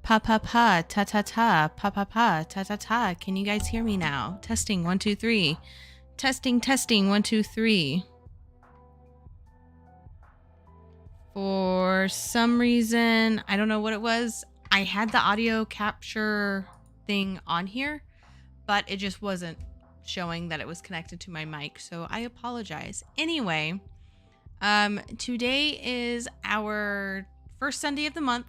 Pa pa pa, ta ta ta, pa pa pa, ta ta ta. Can you guys hear me now? Testing 1 2 3. Testing 1 2 3. For some reason, I don't know what it was. I had the audio capture thing on here, but it just wasn't showing that it was connected to my mic, so I apologize. Anyway, today is our first Sunday of the month,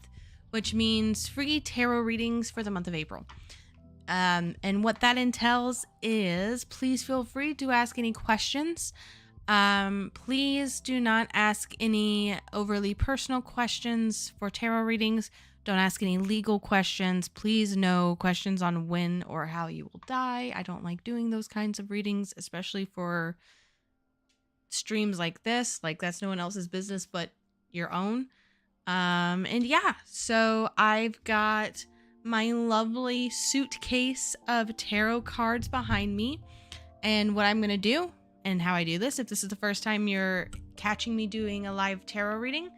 which means free tarot readings for the month of April. And what that entails is please feel free to ask any questions. Please do not ask any overly personal questions for tarot readings. Don't ask any legal questions. Please, no questions on when or how you will die. I don't like doing those kinds of readings, especially for streams like this. Like, that's no one else's business but your own. And yeah, so I've got my lovely suitcase of tarot cards behind me. And what I'm going to do and how I do this, if this is the first time you're catching me doing a live tarot reading,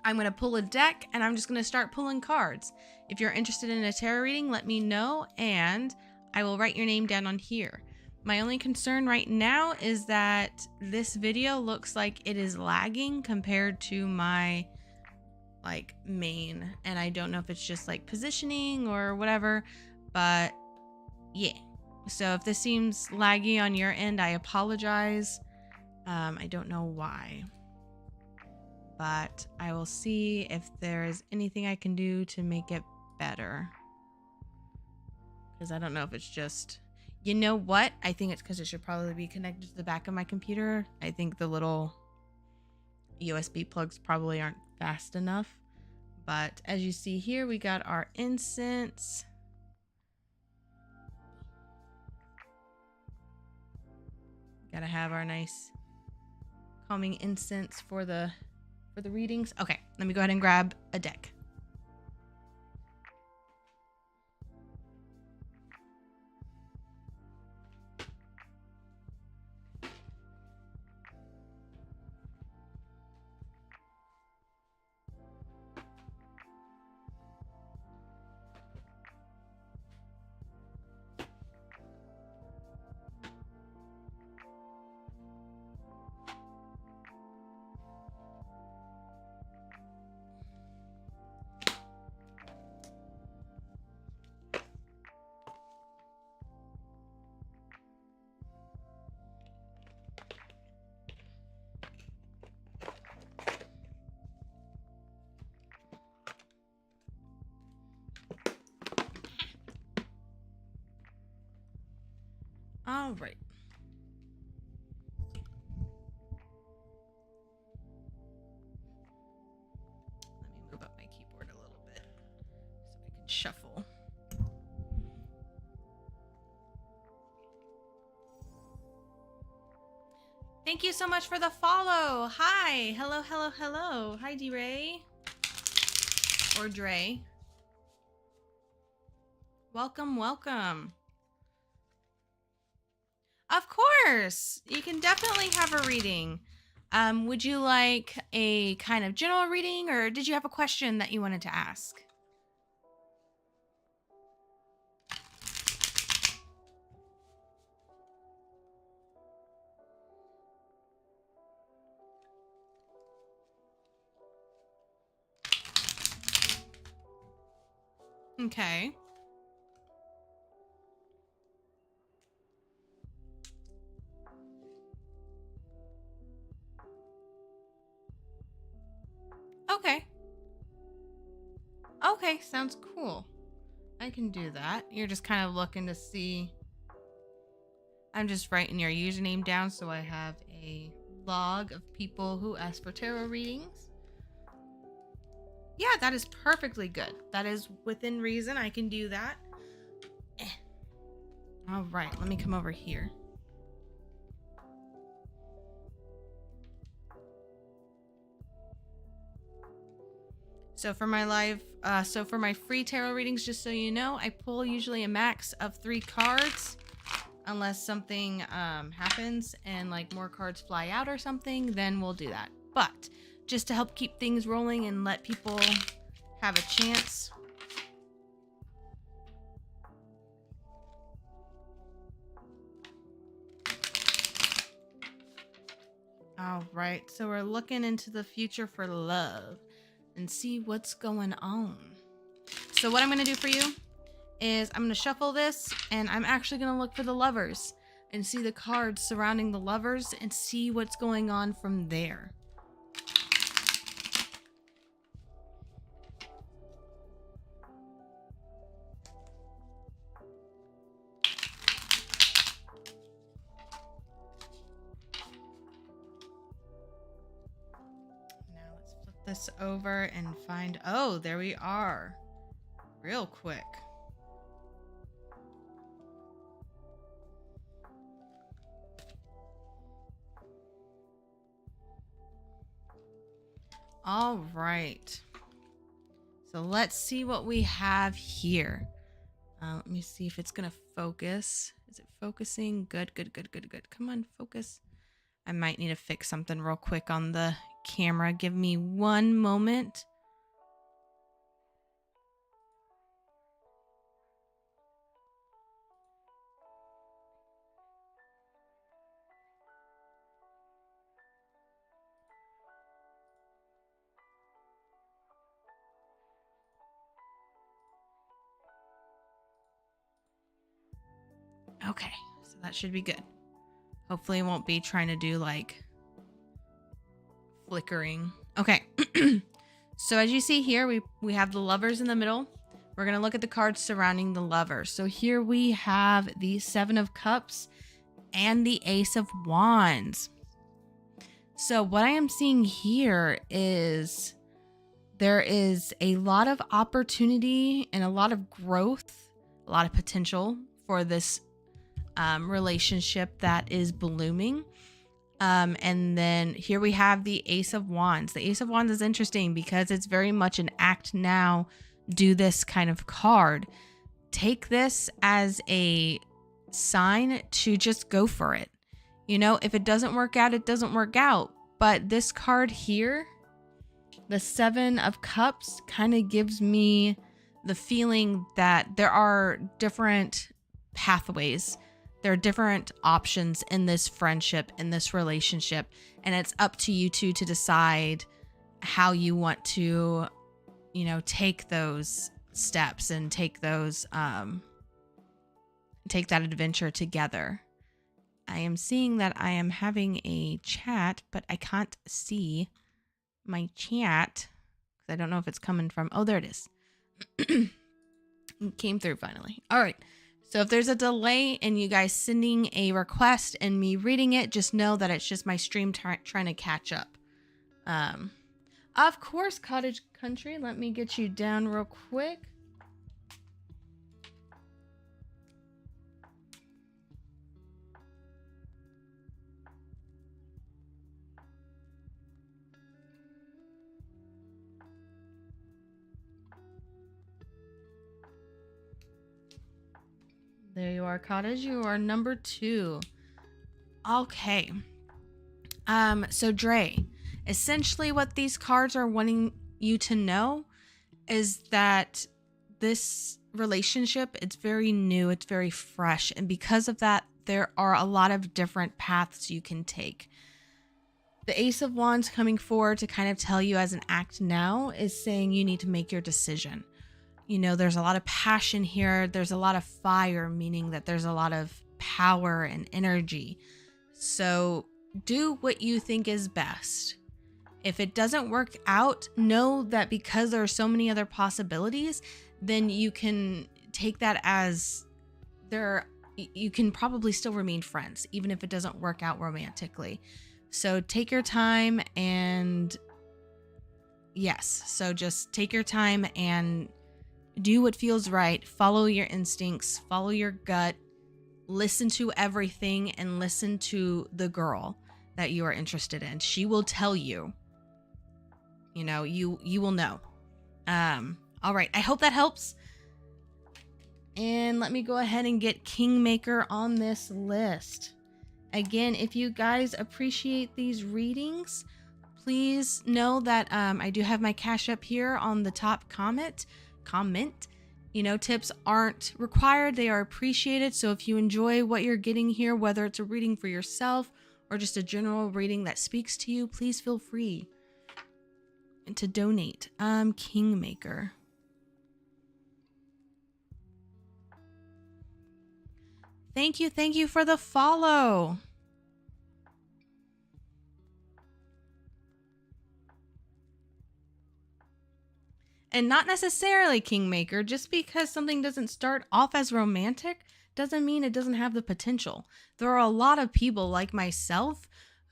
I'm going to pull a deck and I'm just going to start pulling cards. If you're interested in a tarot reading, let me know and I will write your name down on here. My only concern right now is that this video looks like it is lagging compared to my main, and I don't know if it's just like positioning or whatever, but yeah. So if this seems laggy on your end, I apologize. I don't know why, but I will see if there is anything I can do to make it better, because I don't know if it's just, you know what? I think it's because it should probably be connected to the back of my computer. I think the little USB plugs probably aren't fast enough. But as you see here, we got our incense. Gotta have our nice calming incense for the readings. Okay, let me go ahead and grab a deck. All right. Let me move up my keyboard a little bit so I can shuffle. Thank you so much for the follow. Hi. Hello, hello, hello. Hi, D-Ray. Or Dre. Welcome, welcome. Of course. You can definitely have a reading. Would you like a kind of general reading, or did you have a question that you wanted to ask? Okay. Okay. Okay, sounds cool. I can do that. You're just kind of looking to see. I'm just writing your username down so I have a log of people who ask for tarot readings. Yeah, that is perfectly good. That is within reason. I can do that. All right, let me come over here. So for my free tarot readings, just so you know, I pull usually a max of 3 cards, unless something happens and like more cards fly out or something, then we'll do that. But just to help keep things rolling and let people have a chance. All right, so we're looking into the future for love and see what's going on. So what I'm going to do for you is I'm going to shuffle this, and I'm actually going to look for the lovers and see the cards surrounding the lovers and see what's going on from there. Now let's flip this over and find, oh, there we are. Real quick. All right. So let's see what we have here. Let me see if it's going to focus. Is it focusing? Good, good, good, good, good. Come on, focus. I might need to fix something real quick on the camera. Give me one moment. Okay, so that should be good. Hopefully it won't be trying to do like flickering. Okay. So as you see here, we have the lovers in the middle. We're going to look at the cards surrounding the lovers. So here we have the 7 of Cups and the Ace of Wands. So what I am seeing here is there is a lot of opportunity and a lot of growth, a lot of potential for this relationship that is blooming. And then here we have the Ace of Wands. The Ace of Wands is interesting because it's very much an act now, do this kind of card. Take this as a sign to just go for it. You know, if it doesn't work out, it doesn't work out. But this card here, the 7 of Cups, kind of gives me the feeling that there are different pathways. There are different options in this friendship, in this relationship, and it's up to you two to decide how you want to, you know, take those steps and take those, take that adventure together. I am seeing that I am having a chat, but I can't see my chat because I don't know if it's coming from, oh, there it is. It came through finally. All right. So if there's a delay in you guys sending a request and me reading it, just know that it's just my stream trying to catch up. Of course, Cottage Country. Let me get you down real quick. There you are, Cottage. You are number 2. Okay. So Dre, essentially what these cards are wanting you to know is that this relationship, it's very new, it's very fresh. And because of that, there are a lot of different paths you can take. The Ace of Wands coming forward to kind of tell you as an act now is saying you need to make your decision. You know, there's a lot of passion here. There's a lot of fire, meaning that there's a lot of power and energy. So do what you think is best. If it doesn't work out, know that because there are so many other possibilities, then you can take that as you can probably still remain friends, even if it doesn't work out romantically. So take your time and yes, so just take your time and do what feels right. Follow your instincts, follow your gut, listen to everything, and listen to the girl that you are interested in. She will tell you. You know, you will know. All right. I hope that helps. And let me go ahead and get Kingmaker on this list. Again, if you guys appreciate these readings, please know that I do have my Cash App here on the top comment. Tips aren't required. They are appreciated. So if you enjoy what you're getting here, whether it's a reading for yourself or just a general reading that speaks to you, please feel free to donate. Kingmaker. Thank you for the follow. And not necessarily Kingmaker, just because something doesn't start off as romantic doesn't mean it doesn't have the potential. There are a lot of people like myself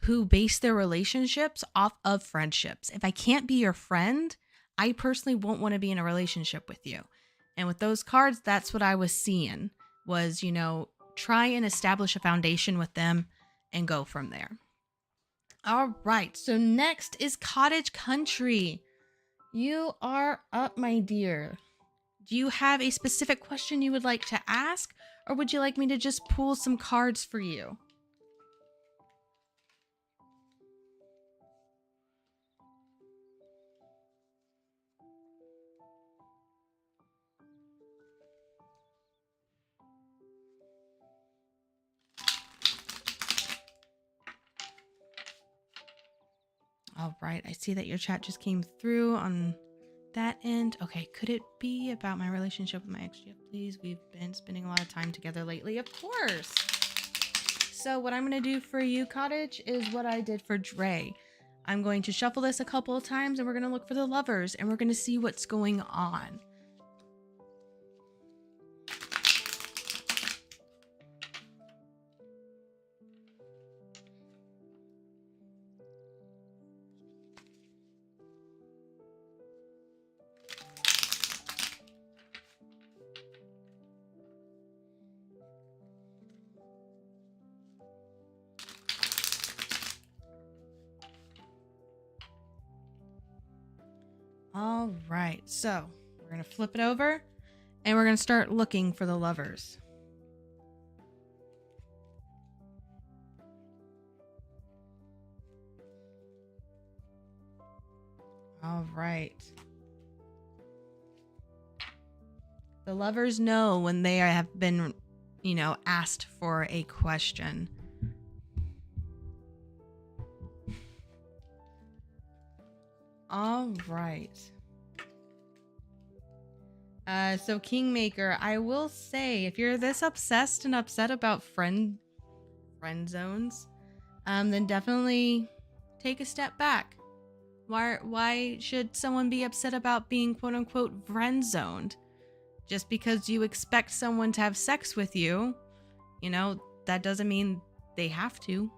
who base their relationships off of friendships. If I can't be your friend, I personally won't want to be in a relationship with you. And with those cards, that's what I was seeing was, try and establish a foundation with them and go from there. All right, so next is Cottage Country. You are up, my dear. Do you have a specific question you would like to ask, or would you like me to just pull some cards for you? All right, I see that your chat just came through on that end. Okay, could it be about my relationship with my ex? Please, we've been spending a lot of time together lately. Of course. So what I'm going to do for you, Cottage, is what I did for Dre. I'm going to shuffle this a couple of times and we're going to look for the lovers and we're going to see what's going on. All right, so we're going to flip it over and we're going to start looking for the lovers. All right. The lovers know when they have been, asked for a question. All right. So Kingmaker, I will say, if you're this obsessed and upset about friend zones, then definitely take a step back. Why should someone be upset about being quote unquote friend zoned? Just because you expect someone to have sex with you, that doesn't mean they have to.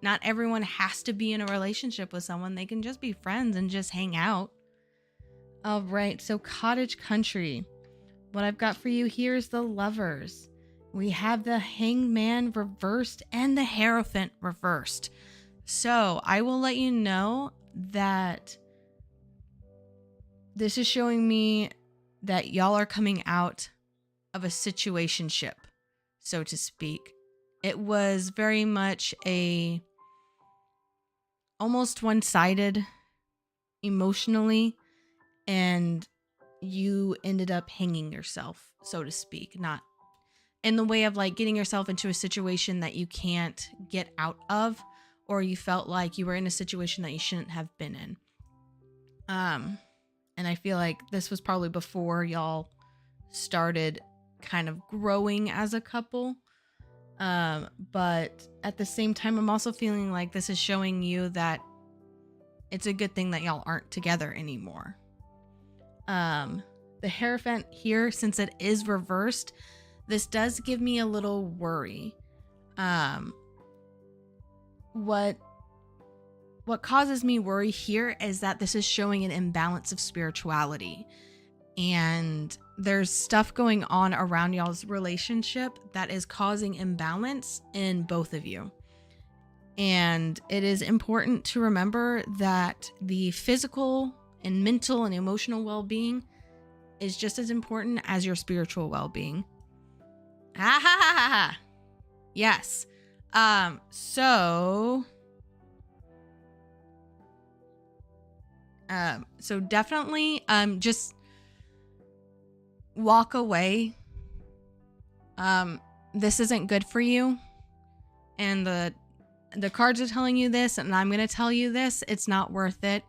Not everyone has to be in a relationship with someone. They can just be friends and just hang out. All right, so Cottage Country. What I've got for you here is the lovers. We have the Hangman reversed and the Hierophant reversed. So I will let you know that this is showing me that y'all are coming out of a situationship, so to speak. It was very much a almost one-sided emotionally, and you ended up hanging yourself, so to speak. Not in the way of like getting yourself into a situation that you can't get out of, or you felt like you were in a situation that you shouldn't have been in. And I feel like this was probably before y'all started kind of growing as a couple. But at the same time, I'm also feeling like this is showing you that it's a good thing that y'all aren't together anymore. The Hierophant here, since it is reversed, this does give me a little worry. What causes me worry here is that this is showing an imbalance of spirituality. And there's stuff going on around y'all's relationship that is causing imbalance in both of you. And it is important to remember that the physical and mental and emotional well-being is just as important as your spiritual well-being. Ha ha ha ha ha. Yes. So So definitely just walk away. This isn't good for you. And the cards are telling you this, and I'm going to tell you this. It's not worth it.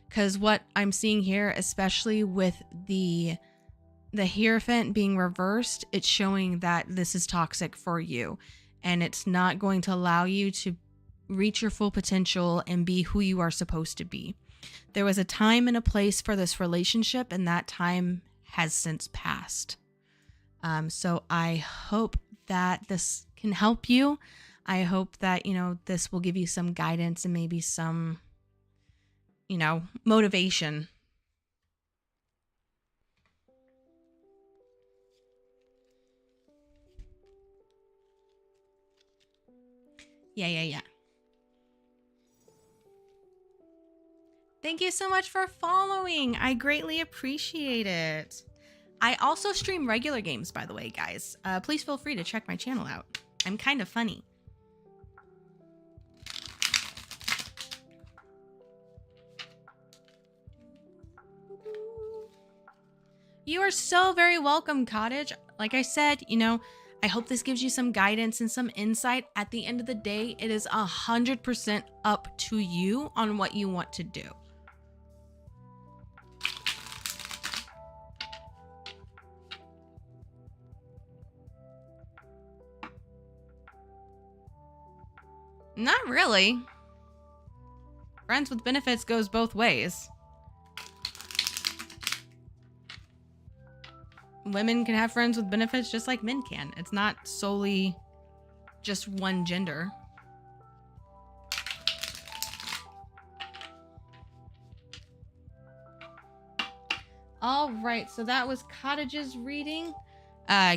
Because what I'm seeing here, especially with the Hierophant being reversed, it's showing that this is toxic for you. And it's not going to allow you to reach your full potential and be who you are supposed to be. There was a time and a place for this relationship, and that time has since passed. So I hope that this can help you. I hope that, this will give you some guidance and maybe some, motivation. Yeah. Thank you so much for following. I greatly appreciate it. I also stream regular games, by the way, guys. Please feel free to check my channel out. I'm kind of funny. You are so very welcome, Cottage. Like I said, I hope this gives you some guidance and some insight. At the end of the day, it is 100% up to you on what you want to do. Not really. Friends with benefits goes both ways. Women can have friends with benefits just like men can. It's not solely just one gender. All right, so that was Cottage's reading.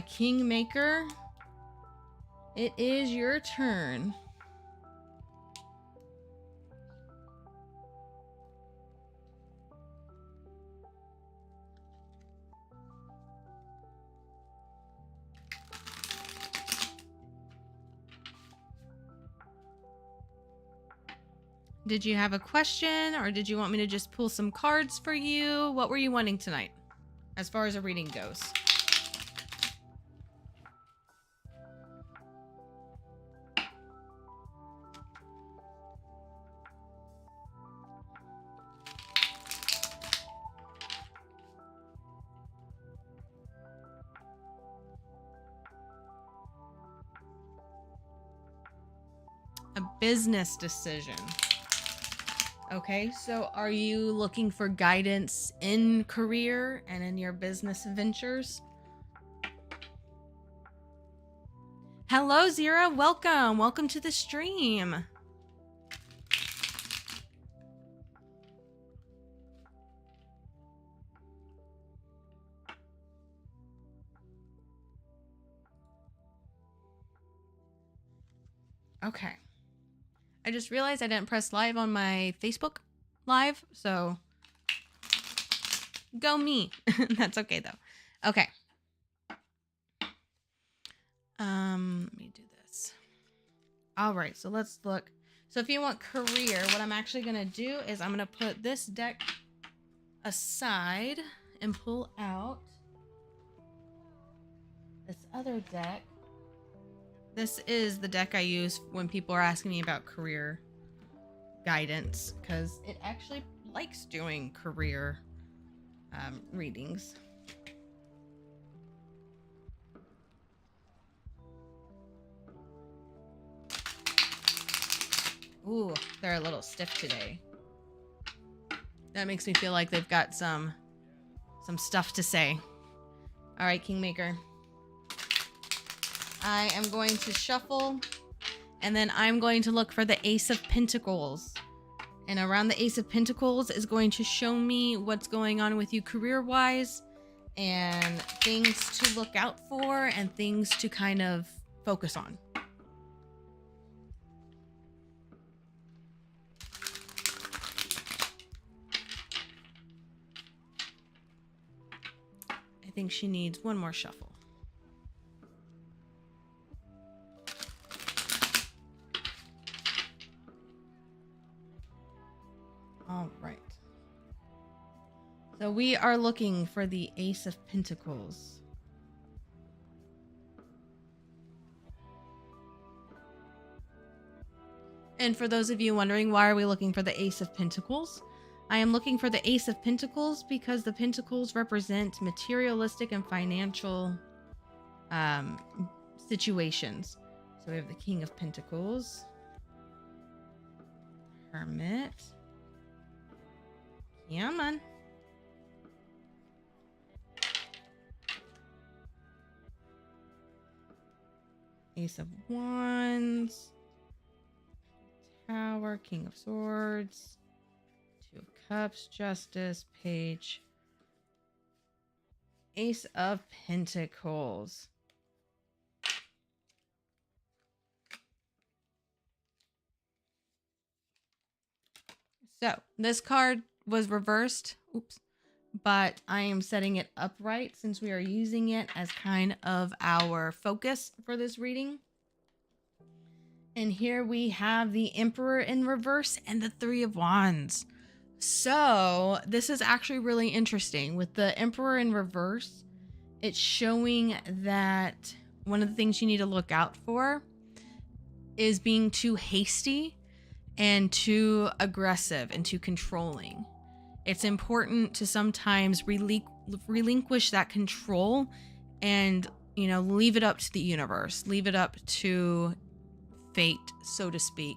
Kingmaker, it is your turn. Did you have a question, or did you want me to just pull some cards for you? What were you wanting tonight, as far as a reading goes? A business decision. Okay, so are you looking for guidance in career and in your business ventures? Hello, Zira. Welcome. Welcome to the stream. Okay. I just realized I didn't press live on my Facebook Live, so go me. That's okay though. Okay. Let me do this. All right, so let's look. So if you want career, what I'm actually gonna do is I'm gonna put this deck aside and pull out this other deck. This is the deck I use when people are asking me about career guidance, because it actually likes doing career readings. Ooh, they're a little stiff today. That makes me feel like they've got some stuff to say. All right, Kingmaker. I am going to shuffle, and then I'm going to look for the Ace of Pentacles. And around the Ace of Pentacles is going to show me what's going on with you career-wise, and things to look out for, and things to kind of focus on. I think she needs one more shuffle. All right. So we are looking for the Ace of Pentacles. And for those of you wondering, why are we looking for the Ace of Pentacles? I am looking for the Ace of Pentacles because the Pentacles represent materialistic and financial situations. So we have the King of Pentacles, Hermit. Come on. Ace of Wands, Tower, King of Swords, Two of Cups, Justice, Page, Ace of Pentacles. So this card was reversed. Oops. But I am setting it upright since we are using it as kind of our focus for this reading. And here we have the Emperor in reverse and the Three of Wands. So this is actually really interesting. With the Emperor in reverse, it's showing that one of the things you need to look out for is being too hasty and too aggressive and too controlling. It's important to sometimes relinquish that control and, leave it up to the universe, leave it up to fate, so to speak.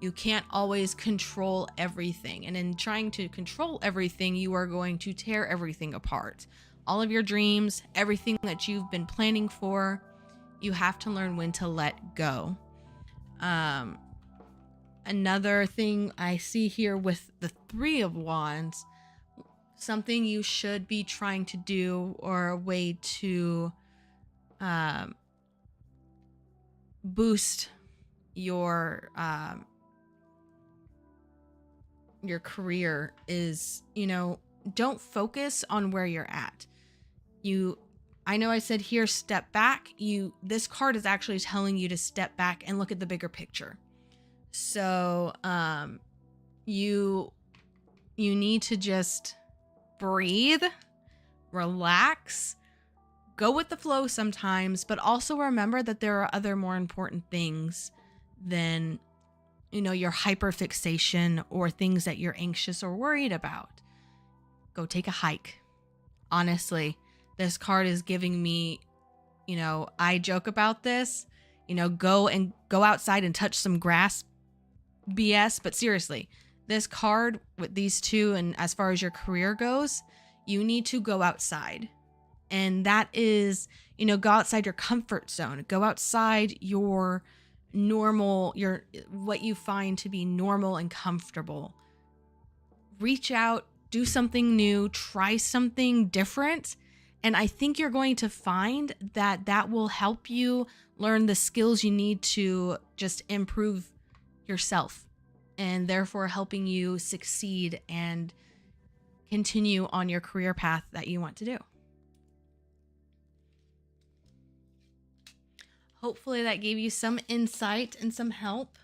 You can't always control everything. And in trying to control everything, you are going to tear everything apart. All of your dreams, everything that you've been planning for, you have to learn when to let go. Another thing I see here with the Three of Wands, something you should be trying to do, or a way to boost your career is, don't focus on where you're at. I know I said here, step back. This card is actually telling you to step back and look at the bigger picture. So you need to just breathe, relax, go with the flow sometimes, but also remember that there are other more important things than, your hyperfixation or things that you're anxious or worried about. Go take a hike. Honestly, this card is giving me, I joke about this, go outside and touch some grass BS, but seriously, this card with these two, and as far as your career goes, you need to go outside. And that is, go outside your comfort zone, go outside your normal, what you find to be normal and comfortable. Reach out, do something new, try something different. And I think you're going to find that will help you learn the skills you need to just improve yourself, and therefore helping you succeed and continue on your career path that you want to do. Hopefully that gave you some insight and some help.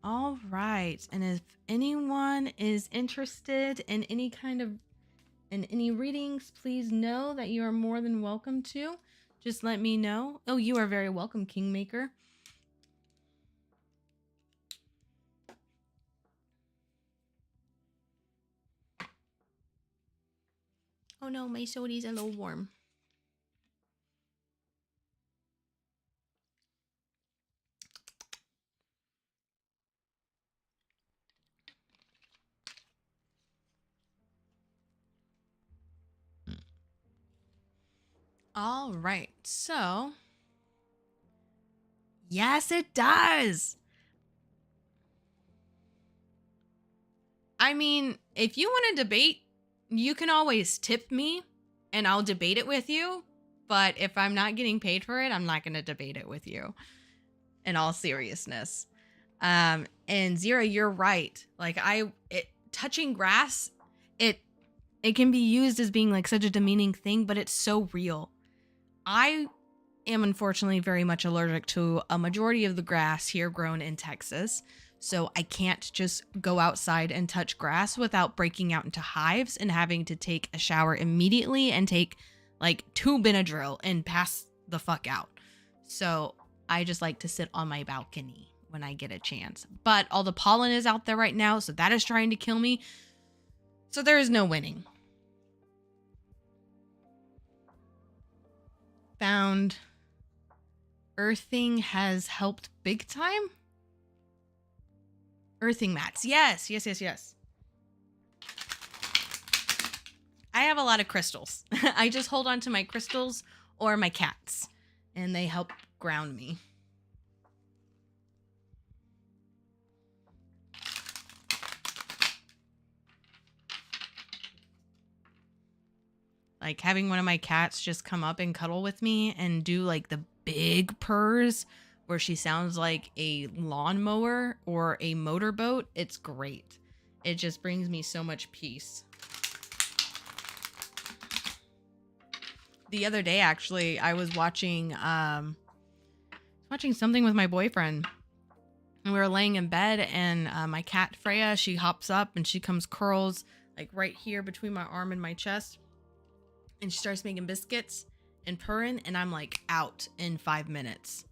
All right. And if anyone is interested in any readings, please know that you are more than welcome to. Just let me know. Oh, you are very welcome, Kingmaker. Oh no, my soda's a little warm. All right, so yes, it does. I mean, if you want to debate, you can always tip me and I'll debate it with you. But if I'm not getting paid for it, I'm not going to debate it with you, in all seriousness. And Zira, you're right. Like touching grass, it can be used as being like such a demeaning thing, but it's so real. I am unfortunately very much allergic to a majority of the grass here grown in Texas. So I can't just go outside and touch grass without breaking out into hives and having to take a shower immediately and take like 2 Benadryl and pass the fuck out. So I just like to sit on my balcony when I get a chance. But all the pollen is out there right now, so that is trying to kill me. So there is no winning. Found earthing has helped big time. Earthing mats. Yes. I have a lot of crystals. I just hold on to my crystals or my cats, and they help ground me. Like having one of my cats just come up and cuddle with me and do like the big purrs where she sounds like a lawnmower or a motorboat. It's great. It just brings me so much peace. The other day, actually, I was watching something with my boyfriend. And we were laying in bed, and my cat Freya, she hops up and she comes curls like right here between my arm and my chest. And she starts making biscuits and purring, and I'm like out in 5 minutes.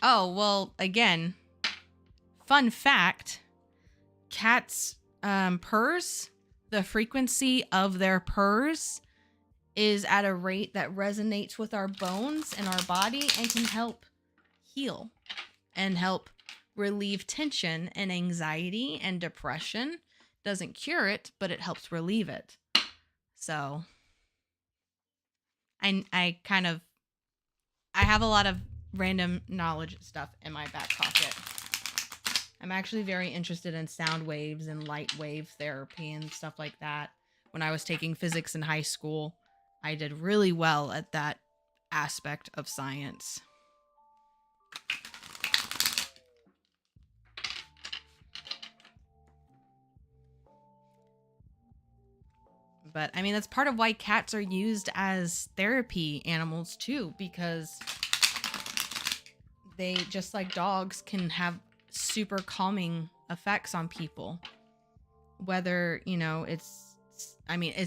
Oh, well, again, fun fact, cats' purrs, the frequency of their purrs is at a rate that resonates with our bones and our body and can help heal and help relieve tension and anxiety and depression. Doesn't cure it, but it helps relieve it. So I have a lot of random knowledge stuff in my back pocket. I'm actually very interested in sound waves and light wave therapy and stuff like that. When I was taking physics in high school, I did really well at that aspect of science. But I mean, that's part of why cats are used as therapy animals too, because they, just like dogs, can have super calming effects on people. Whether, it's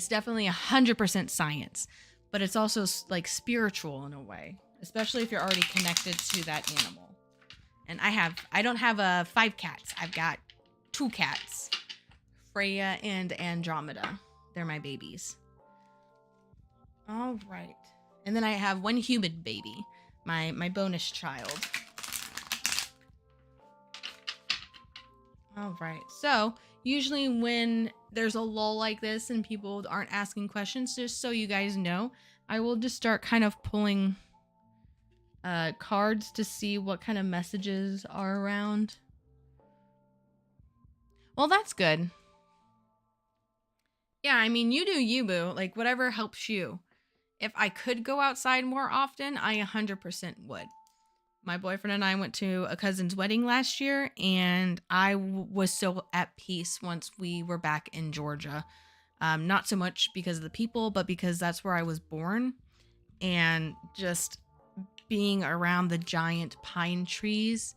definitely 100% science, but it's also like spiritual in a way, especially if you're already connected to that animal. And I don't have 5 cats. I've got 2 cats, Freya and Andromeda. They're my babies. All right. And then I have 1 human baby, my bonus child. All right. So usually when there's a lull like this and people aren't asking questions, just so you guys know, I will just start kind of pulling cards to see what kind of messages are around. Well, that's good. Yeah, I mean, you do you, boo. Like, whatever helps you. If I could go outside more often, I 100% would. My boyfriend and I went to a cousin's wedding last year, and I was so at peace once we were back in Georgia. Not so much because of the people, but because that's where I was born. And just being around the giant pine trees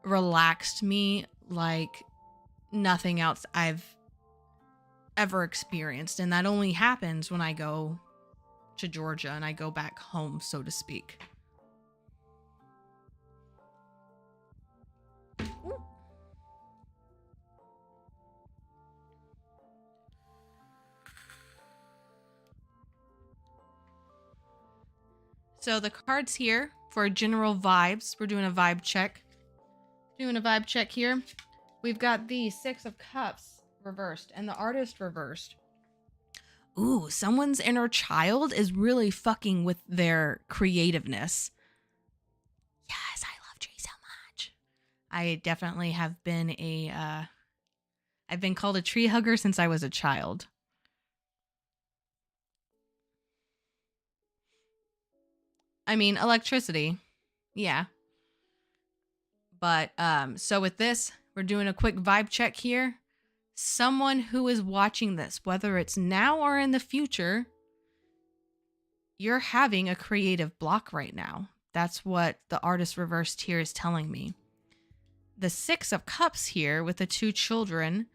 relaxed me like nothing else I've ever experienced. And that only happens when I go to Georgia and I go back home, so to speak. So the cards here for general vibes, we're doing a vibe check. Here. We've got the 6 of Cups reversed and the Artist reversed. Ooh, someone's inner child is really fucking with their creativeness. Yes, I love trees so much. I definitely have been I've been called a tree hugger since I was a child. I mean, electricity. Yeah. But so with this, we're doing a quick vibe check here. someone who is watching this, whether it's now or in the future, you're having a creative block right now. That's what the artist reversed here is telling me. The Six of Cups here with the two children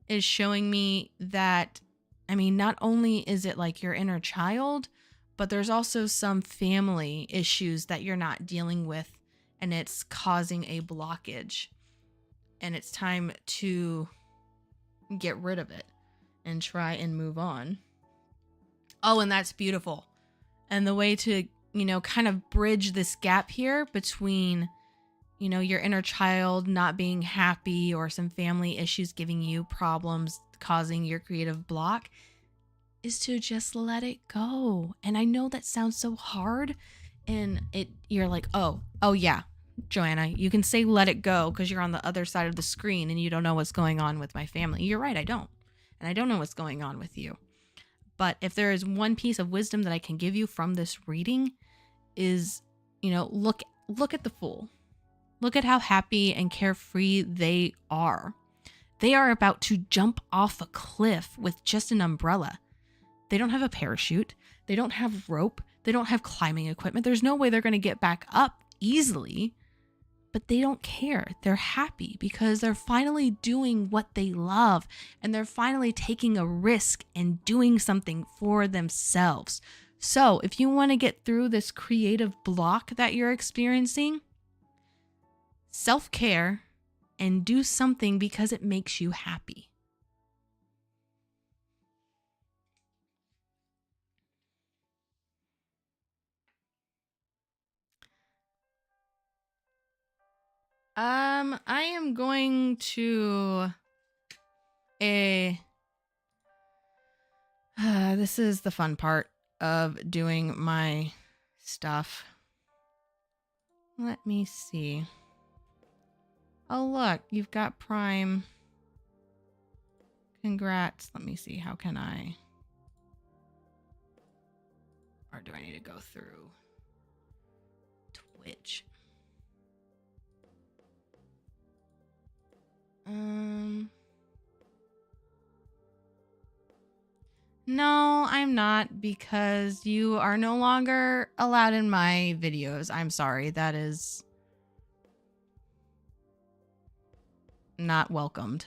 is showing me that, I mean, not only is it like your inner child, but there's also some family issues that you're not dealing with, and it's causing a blockage. And it's time to get rid of it and try and move on. Oh, and that's beautiful. And the way to, kind of bridge this gap here between, your inner child not being happy or some family issues giving you problems, causing your creative block, is to just let it go. And I know that sounds so hard, and you're like, oh yeah, Joanna, you can say let it go because you're on the other side of the screen and you don't know what's going on with my family. You're right, I don't. And I don't know what's going on with you. But if there is one piece of wisdom that I can give you from this reading is, look at the Fool. Look at how happy and carefree they are. They are about to jump off a cliff with just an umbrella. They don't have a parachute. They don't have rope. They don't have climbing equipment. There's no way they're going to get back up easily. But they don't care. They're happy because they're finally doing what they love, and they're finally taking a risk and doing something for themselves. So if you want to get through this creative block that you're experiencing, self-care and do something because it makes you happy. I am going to this is the fun part of doing my stuff. Let me see. Oh, look, you've got Prime. Congrats. Let me see. How can I? Or do I need to go through Twitch? No, I'm not, because you are no longer allowed in my videos. I'm sorry. That is not welcomed.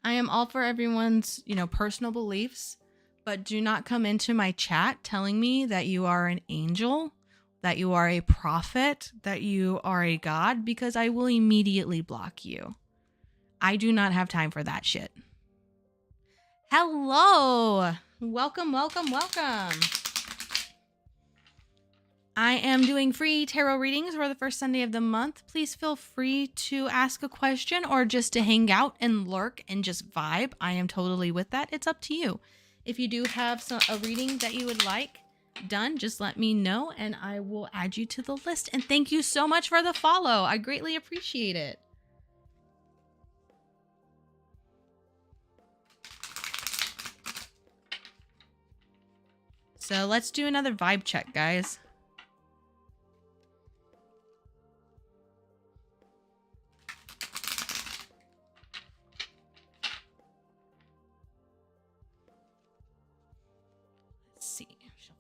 I am all for everyone's, personal beliefs, but do not come into my chat telling me that you are an angel, that you are a prophet, that you are a god, because I will immediately block you. I do not have time for that shit. Hello. Welcome, welcome, welcome. I am doing free tarot readings for the first Sunday of the month. Please feel free to ask a question or just to hang out and lurk and just vibe. I am totally with that. It's up to you. If you do have a reading that you would like done, just let me know and I will add you to the list. And thank you so much for the follow. I greatly appreciate it. So let's do another vibe check, guys.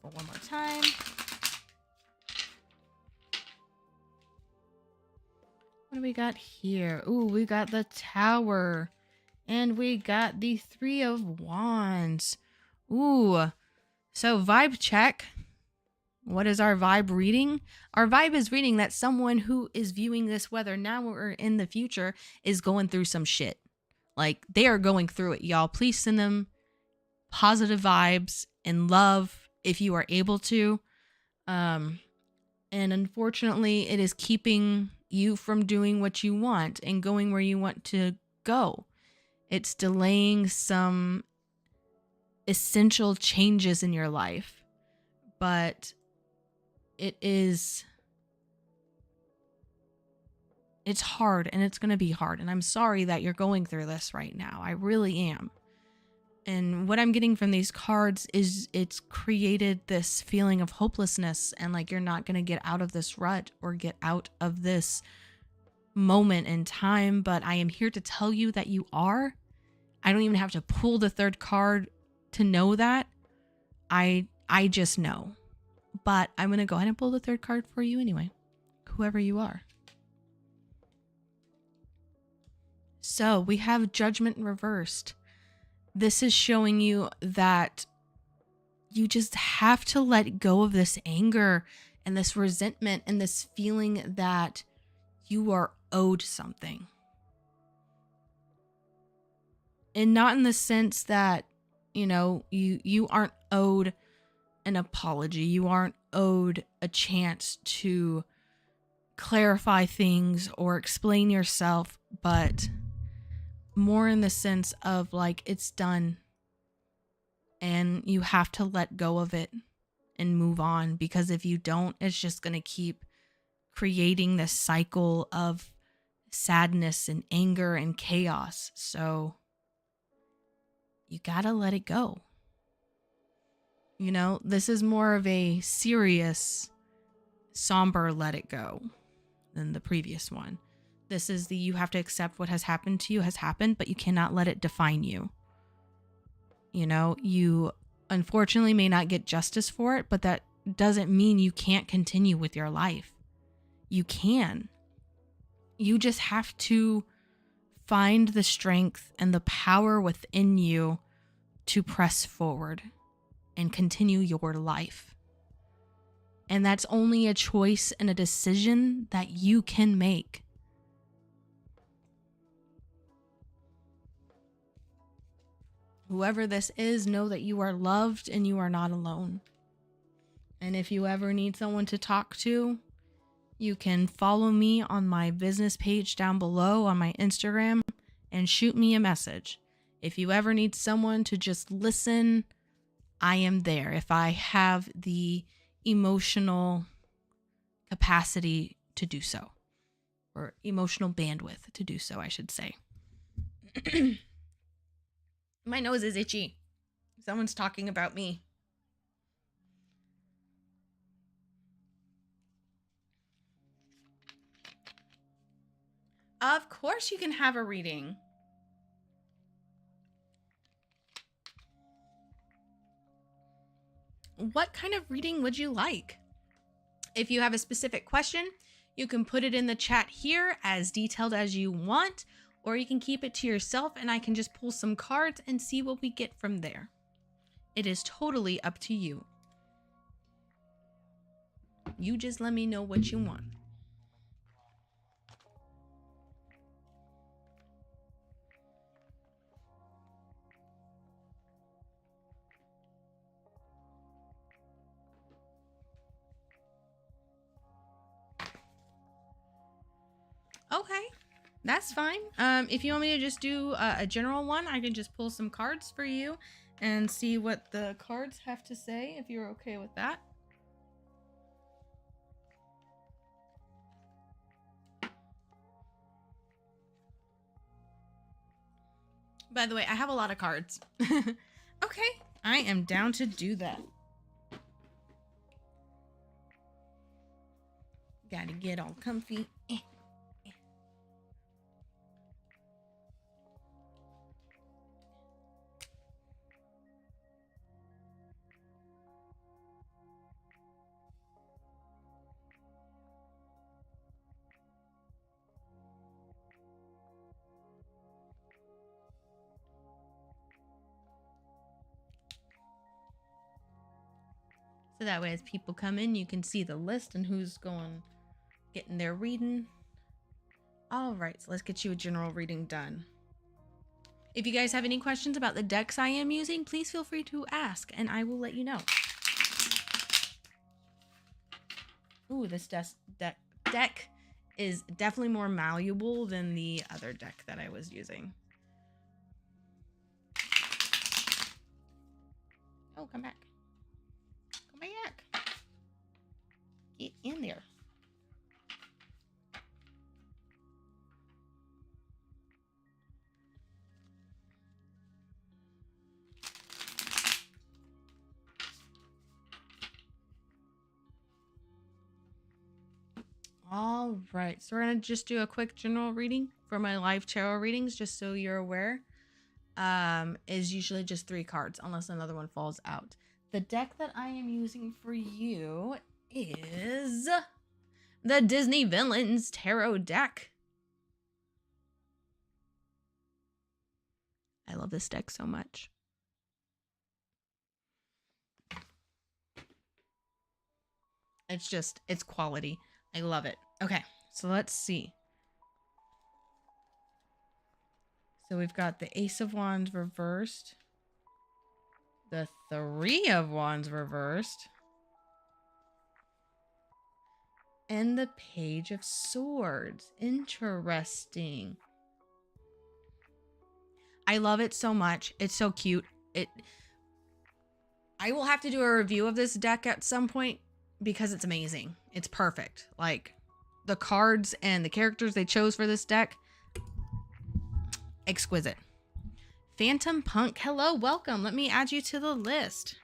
For one more time. What do we got here? Ooh, we got the Tower. And we got the Three of Wands. Ooh. So vibe check. What is our vibe reading? Our vibe is reading that someone who is viewing this, whether now or in the future, is going through some shit. Like, they are going through it, y'all. Please send them positive vibes and love if you are able to. And unfortunately, it is keeping you from doing what you want and going where you want to go. It's delaying some essential changes in your life. But it's hard, and it's going to be hard. And I'm sorry that you're going through this right now. I really am. And what I'm getting from these cards is it's created this feeling of hopelessness and like you're not going to get out of this rut or get out of this moment in time. But I am here to tell you that you are. I don't even have to pull the third card to know that. I just know. But I'm going to go ahead and pull the third card for you anyway, whoever you are. So we have Judgment reversed. This is showing you that you just have to let go of this anger and this resentment and this feeling that you are owed something. And not in the sense that, you aren't owed an apology. You aren't owed a chance to clarify things or explain yourself, but more in the sense of like it's done and you have to let go of it and move on, because if you don't, it's just going to keep creating this cycle of sadness and anger and chaos. So you got to let it go. This is more of a serious, somber let it go than the previous one. This is you have to accept what has happened to you has happened, but you cannot let it define you. You unfortunately may not get justice for it, but that doesn't mean you can't continue with your life. You can. You just have to find the strength and the power within you to press forward and continue your life. And that's only a choice and a decision that you can make. Whoever this is, know that you are loved and you are not alone. And if you ever need someone to talk to, you can follow me on my business page down below on my Instagram and shoot me a message. If you ever need someone to just listen, I am there. If I have the emotional capacity to do so, or emotional bandwidth to do so, I should say. My nose is itchy. Someone's talking about me. Of course you can have a reading. What kind of reading would you like? If you have a specific question, you can put it in the chat here as detailed as you want, or you can keep it to yourself and I can just pull some cards and see what we get from there. It is totally up to you. You just let me know what you want. Okay, that's fine. If you want me to just do a general one, I can just pull some cards for you and see what the cards have to say, if you're okay with that. By the way, I have a lot of cards. Okay, I am down to do that. Gotta get all comfy. So that way as people come in, you can see the list and who's getting their reading. All right, so let's get you a general reading done. If you guys have any questions about the decks I am using, please feel free to ask and I will let you know. Ooh, this deck is definitely more malleable than the other deck that I was using. Oh, come back. Come back. Get in there. All right, so we're gonna just do a quick general reading for my live tarot readings, just so you're aware. Is usually just 3 cards, unless another one falls out. The deck that I am using for you is the Disney Villains Tarot deck. I love this deck so much. It's quality. I love it. Okay, so let's see. So we've got the Ace of Wands reversed, the Three of Wands reversed, and the Page of Swords. Interesting. I love it so much. It's so cute. I will have to do a review of this deck at some point because it's amazing. It's perfect. Like, the cards and the characters they chose for this deck, exquisite. Phantom Punk, hello, welcome. Let me add you to the list.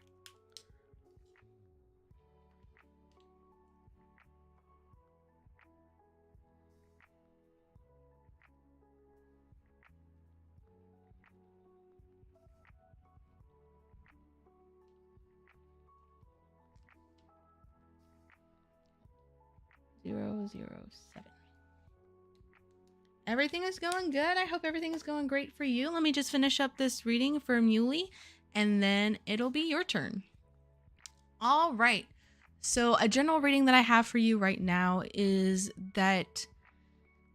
Zero, 7. Everything is going good. I hope everything is going great for you. Let me just finish up this reading for Muley, and then it'll be your turn. All right. So a general reading that I have for you right now is that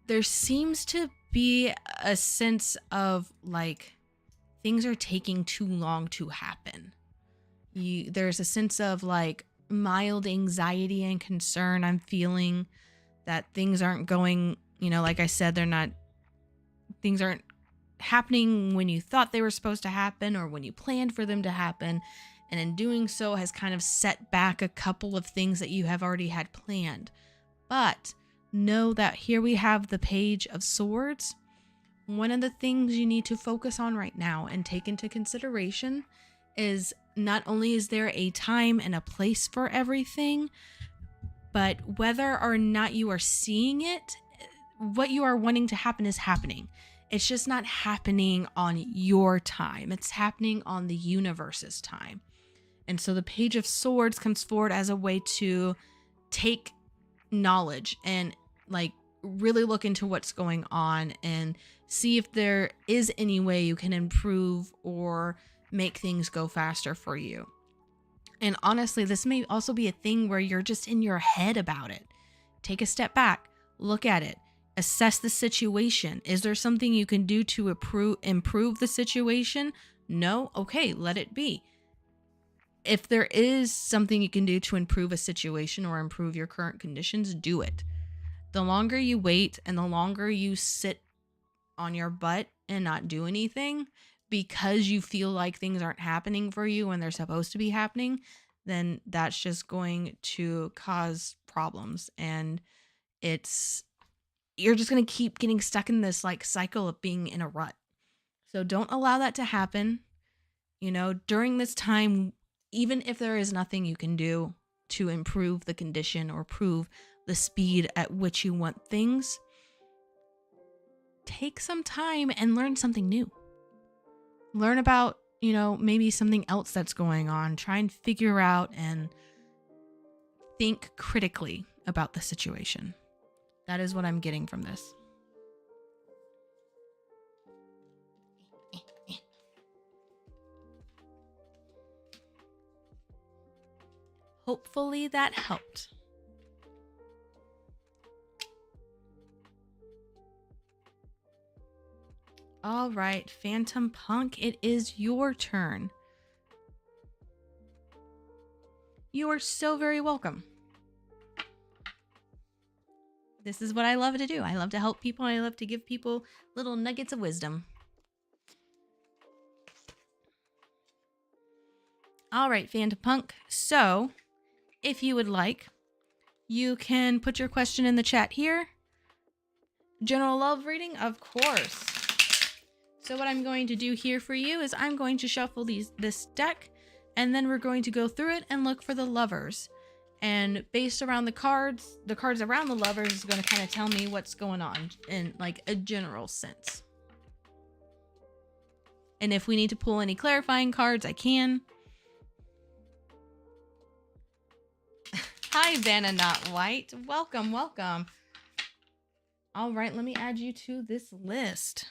there seems to be a sense of like things are taking too long to happen. There's a sense of like mild anxiety and concern I'm feeling that things aren't going, like I said, things aren't happening when you thought they were supposed to happen or when you planned for them to happen. And in doing so has kind of set back a couple of things that you have already had planned. But know that here we have the Page of Swords. One of the things you need to focus on right now and take into consideration is not only is there a time and a place for everything, but whether or not you are seeing it, what you are wanting to happen is happening. It's just not happening on your time. It's happening on the universe's time. And so the Page of Swords comes forward as a way to take knowledge and like really look into what's going on and see if there is any way you can improve or make things go faster for you. And honestly, this may also be a thing where you're just in your head about it. Take a step back, look at it, assess the situation. Is there something you can do to improve the situation? No? Okay, let it be. If there is something you can do to improve a situation or improve your current conditions, do it. The longer you wait and the longer you sit on your butt and not do anything because you feel like things aren't happening for you when they're supposed to be happening, then that's just going to cause problems. And you're just going to keep getting stuck in this like cycle of being in a rut. So don't allow that to happen. During this time, even if there is nothing you can do to improve the condition or improve the speed at which you want things, take some time and learn something new. Learn about, maybe something else that's going on. Try and figure out and think critically about the situation. That is what I'm getting from this. Hopefully that helped. All right, Phantom Punk, it is your turn. You are so very welcome. This is what I love to do. I love to help people. I love to give people little nuggets of wisdom. All right, Phantom Punk. So, if you would like, you can put your question in the chat here. General love reading, of course. So what I'm going to do here for you is I'm going to shuffle this deck, and then we're going to go through it and look for the lovers. And based around the cards around the lovers is going to kind of tell me what's going on in like a general sense. And if we need to pull any clarifying cards, I can. Hi, Vanna Not White. Welcome, welcome. All right, let me add you to this list.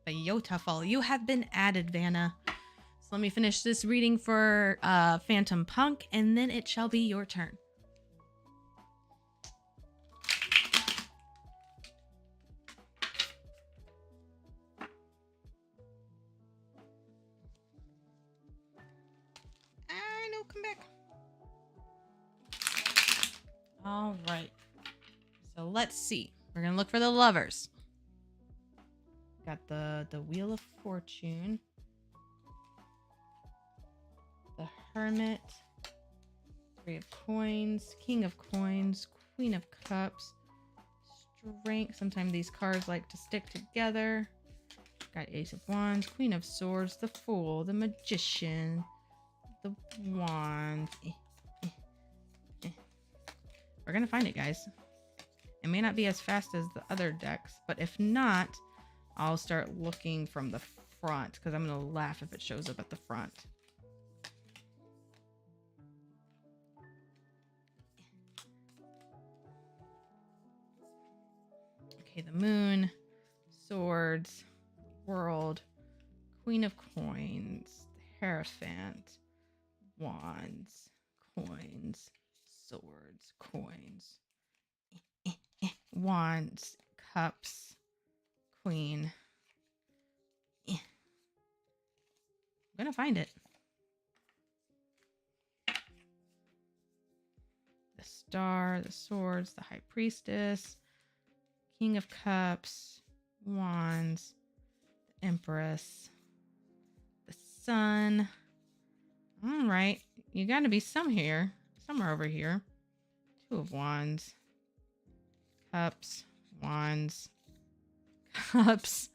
Beautiful. You have been added, Vanna. So let me finish this reading for Phantom Punk, and then it shall be your turn. No, come back. All right. So let's see. We're going to look for the lovers. Got the Wheel of Fortune, the Hermit, Three of Coins, King of Coins, Queen of Cups, Strength. Sometimes these cards like to stick together. Got Ace of Wands, Queen of Swords, the Fool, the Magician, the Wand. We're gonna find it, guys. It may not be as fast as the other decks, but if not, I'll start looking from the front because I'm going to laugh if it shows up at the front. Okay, the Moon, Swords, World, Queen of Coins, Hierophant, Wands, Coins, Swords, Coins, Wands, Cups, Queen. I'm gonna find it. The Star, the Swords, the High Priestess, King of Cups, Wands, the Empress, the Sun. All right, you gotta be somewhere over here. Two of Wands, Cups, Wands, Cups,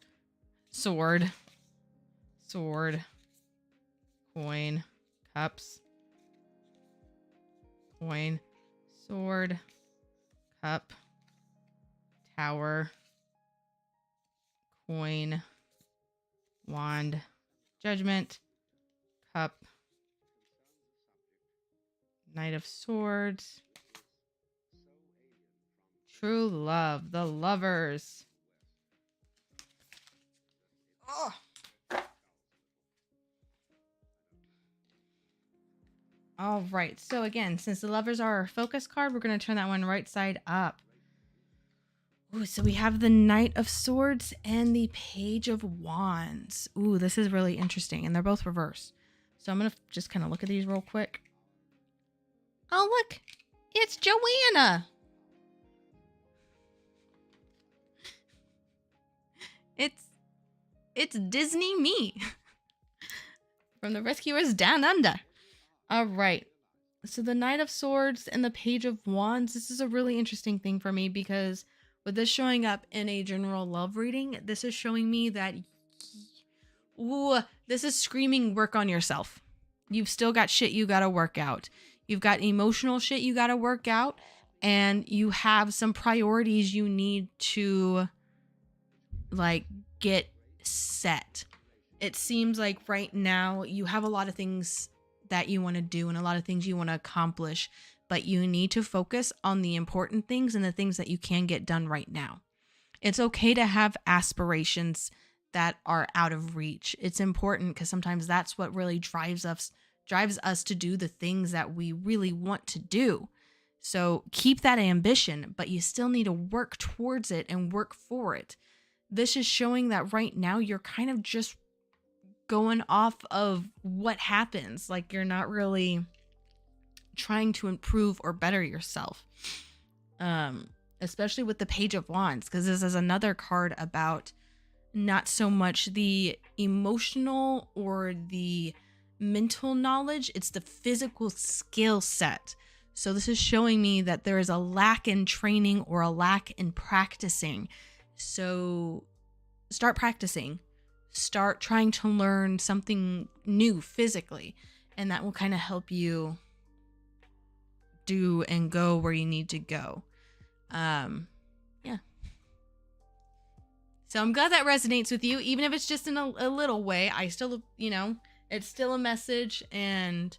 Sword, Coin, Cups, Coin, Sword, Cup, Tower, Coin, Wand, Judgment, Cup, Knight of Swords, True Love, the Lovers. Oh. All right. So again, since the Lovers are our focus card, we're going to turn that one right side up. Ooh, so we have the Knight of Swords and the Page of Wands. Ooh, this is really interesting. And they're both reversed. So I'm going to just kind of look at these real quick. Oh, look. It's Joanna. It's Disney me. From the Rescuers Down Under. All right. So the Knight of Swords and the Page of Wands. This is a really interesting thing for me because with this showing up in a general love reading, this is showing me that this is screaming work on yourself. You've still got shit you got to work out. You've got emotional shit you got to work out, and you have some priorities you need to like get set. It seems like right now you have a lot of things that you want to do and a lot of things you want to accomplish, but you need to focus on the important things and the things that you can get done right now. It's okay to have aspirations that are out of reach. It's important because sometimes that's what really drives us to do the things that we really want to do. So keep that ambition, but you still need to work towards it and work for it. This is showing that right now you're kind of just going off of what happens. Like you're not really trying to improve or better yourself. Especially with the Page of Wands, because this is another card about not so much the emotional or the mental knowledge, it's the physical skill set. So this is showing me that there is a lack in training or a lack in practicing. So start practicing. Start trying to learn something new physically, and that will kind of help you do and go where you need to go. Yeah. So I'm glad that resonates with you, even if it's just in a little way. I still, it's still a message, and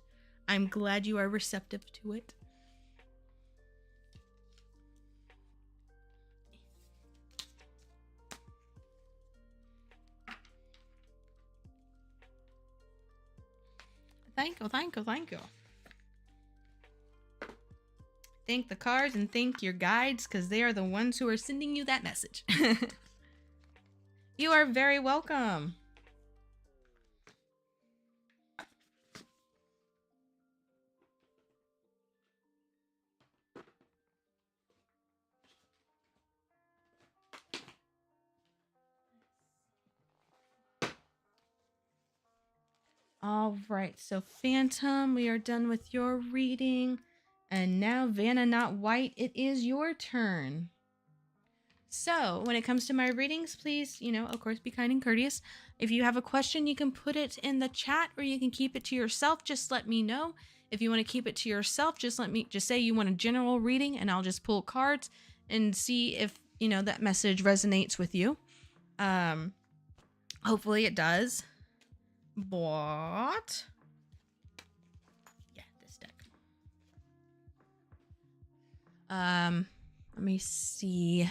I'm glad you are receptive to it. Thank you. Thank the cards and thank your guides, because they are the ones who are sending you that message. You are very welcome. All right, so Phantom, we are done with your reading. And now, Vanna Not White, it is your turn. So, when it comes to my readings, please, of course, be kind and courteous. If you have a question, you can put it in the chat, or you can keep it to yourself. Just let me know. If you want to keep it to yourself, just say you want a general reading, and I'll just pull cards and see if, that message resonates with you. Hopefully it does. But yeah, this deck. Let me see.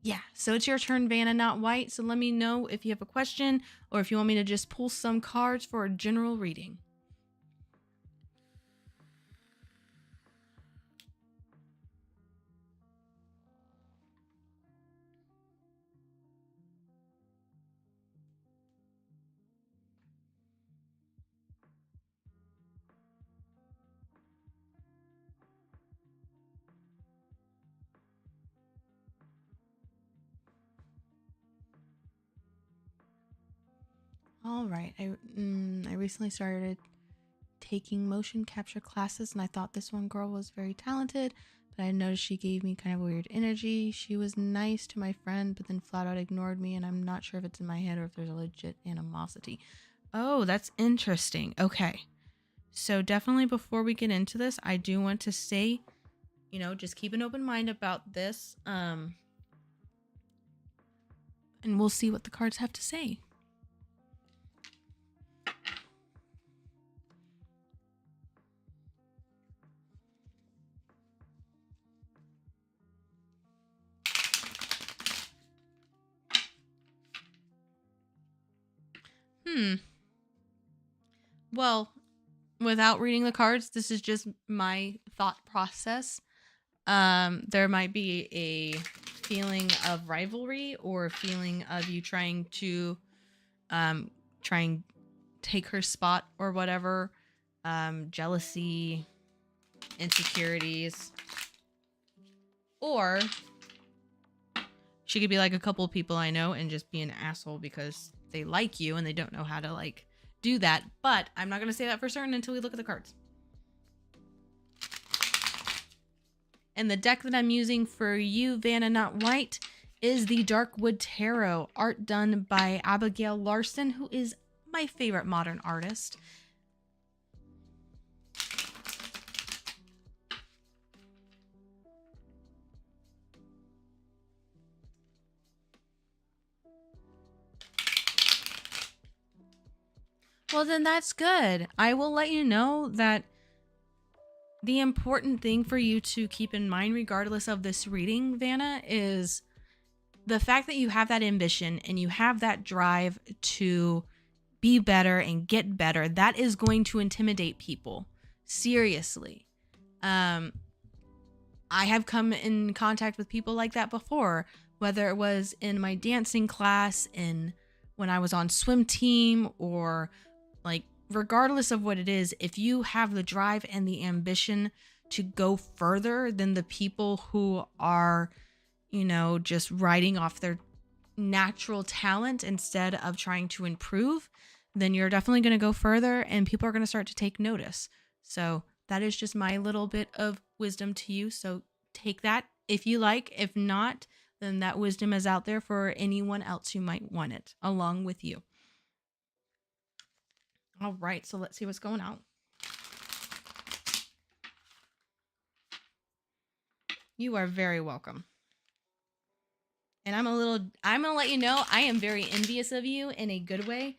Yeah, so it's your turn, Vanna Not White. So let me know if you have a question or if you want me to just pull some cards for a general reading. All right, I recently started taking motion capture classes, and I thought this one girl was very talented, but I noticed she gave me kind of weird energy. She was nice to my friend, but then flat out ignored me, and I'm not sure if it's in my head or if there's a legit animosity. Oh, that's interesting. Okay, so definitely before we get into this, I do want to say, just keep an open mind about this, and we'll see what the cards have to say. Well, without reading the cards, this is just my thought process. There might be a feeling of rivalry or a feeling of you trying to try and take her spot or whatever. Jealousy, insecurities. Or she could be like a couple of people I know and just be an asshole because they like you and they don't know how to do that. But I'm not going to say that for certain until we look at the cards. And the deck that I'm using for you, Vanna Not White, is the Darkwood Tarot, art done by Abigail Larson, who is my favorite modern artist. Well, then that's good. I will let you know that the important thing for you to keep in mind, regardless of this reading, Vanna, is the fact that you have that ambition and you have that drive to be better and get better. That is going to intimidate people. Seriously. I have come in contact with people like that before, whether it was in my dancing class, when I was on swim team, or regardless of what it is, if you have the drive and the ambition to go further than the people who are, just riding off their natural talent instead of trying to improve, then you're definitely going to go further and people are going to start to take notice. So that is just my little bit of wisdom to you. So take that if you like. If not, then that wisdom is out there for anyone else who might want it along with you. All right, so let's see what's going on. You are very welcome. And I'm going to let you know, I am very envious of you in a good way.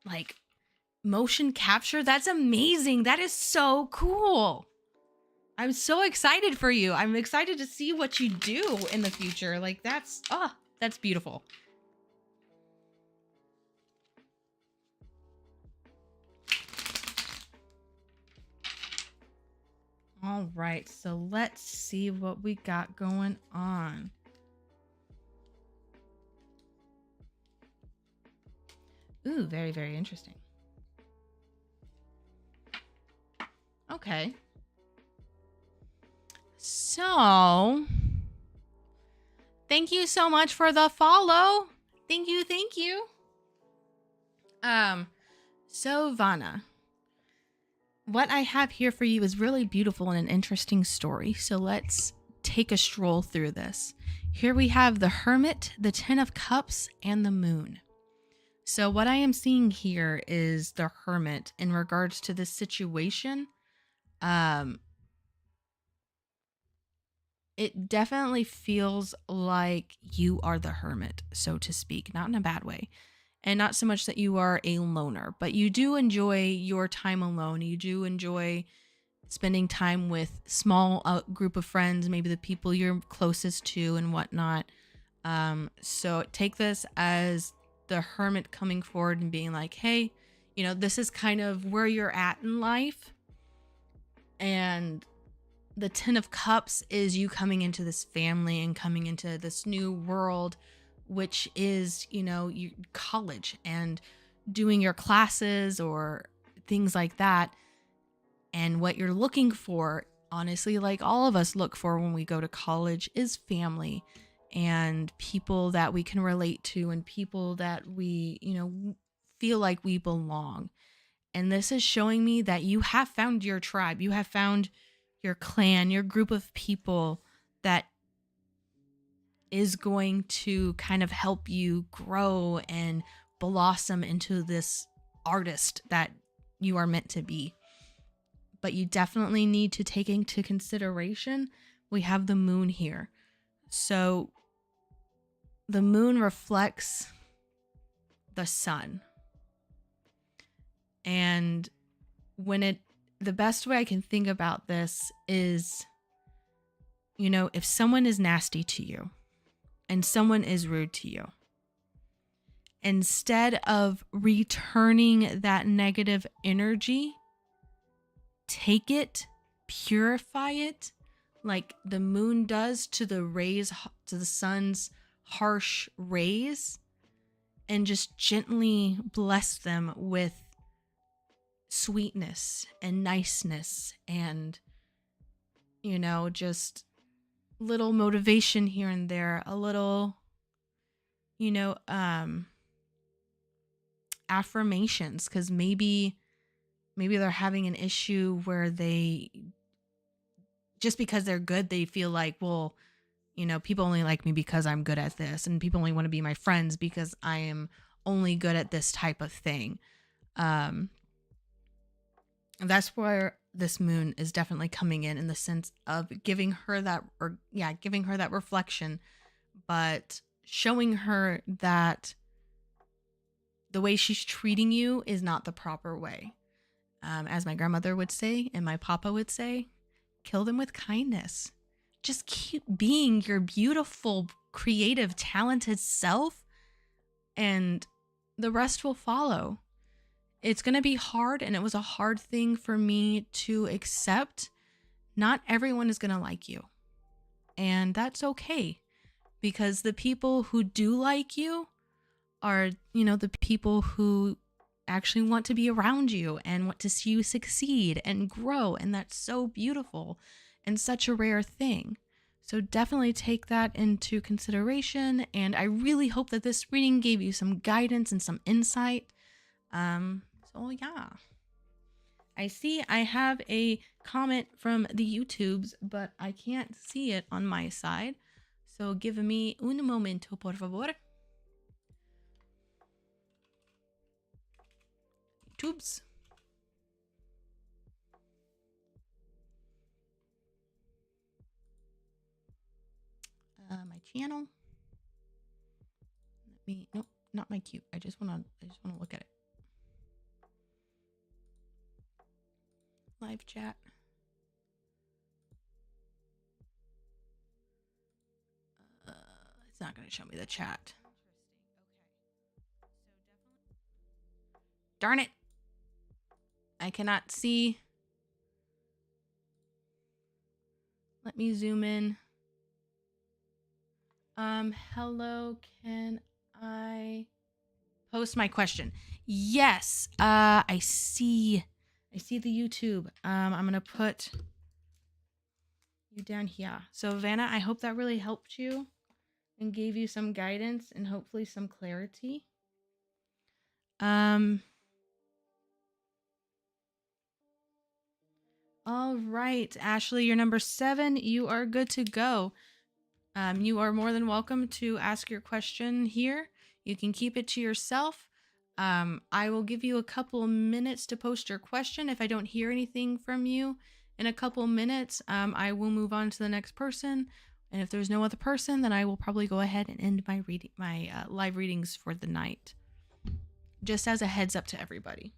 Like, motion capture, that's amazing. That is so cool. I'm so excited for you. I'm excited to see what you do in the future. Like, that's beautiful. All right, so let's see what we got going on. Ooh, very, very interesting. Okay. So, thank you so much for the follow. Thank you, thank you. So Vanna, what I have here for you is really beautiful and an interesting story. So let's take a stroll through this. Here we have the Hermit, the Ten of Cups, and the Moon. So what I am seeing here is the Hermit in regards to this situation. It definitely feels like you are the hermit, so to speak, not in a bad way. And not so much that you are a loner, but you do enjoy your time alone. You do enjoy spending time with small group of friends, maybe the people you're closest to and whatnot. So take this as the hermit coming forward and being like, hey, this is kind of where you're at in life. And the Ten of Cups is you coming into this family and coming into this new world, which is, your college and doing your classes or things like that. And what you're looking for, honestly, like all of us look for when we go to college, is family and people that we can relate to and people that we, feel like we belong. And this is showing me that you have found your tribe. You have found your clan, your group of people that is going to kind of help you grow and blossom into this artist that you are meant to be. But you definitely need to take into consideration, we have the moon here. So the moon reflects the sun. And the best way I can think about this is, if someone is nasty to you and someone is rude to you, instead of returning that negative energy, take it, purify it like the moon does to the sun's harsh rays, and just gently bless them with sweetness and niceness and, just little motivation here and there, a little, affirmations, because maybe they're having an issue where they, just because they're good, they feel like, well, people only like me because I'm good at this, and people only want to be my friends because I am only good at this type of thing. That's where this moon is definitely coming in the sense of giving her that reflection, but showing her that the way she's treating you is not the proper way. As my grandmother would say, and my papa would say, kill them with kindness. Just keep being your beautiful, creative, talented self, and the rest will follow. It's going to be hard, and it was a hard thing for me to accept. Not everyone is going to like you, and that's okay, because the people who do like you are, the people who actually want to be around you and want to see you succeed and grow, and that's so beautiful and such a rare thing. So definitely take that into consideration, and I really hope that this reading gave you some guidance and some insight. So yeah. I see I have a comment from the YouTubes, but I can't see it on my side. So give me un momento, por favor. YouTubes. My channel. Let me, nope, not my cute. I just wanna look at it. Live chat. It's not gonna show me the chat. Darn it. I cannot see. Let me zoom in. Hello, can I post my question? Yes. I see the YouTube. I'm gonna put you down here. So Vanna, I hope that really helped you and gave you some guidance and hopefully some clarity. All right, Ashley, you're number 7. You are good to go. You are more than welcome to ask your question here. You can keep it to yourself. I will give you a couple minutes to post your question. If I don't hear anything from you in a couple minutes, I will move on to the next person. And if there's no other person, then I will probably go ahead and end my live readings for the night. Just as a heads up to everybody.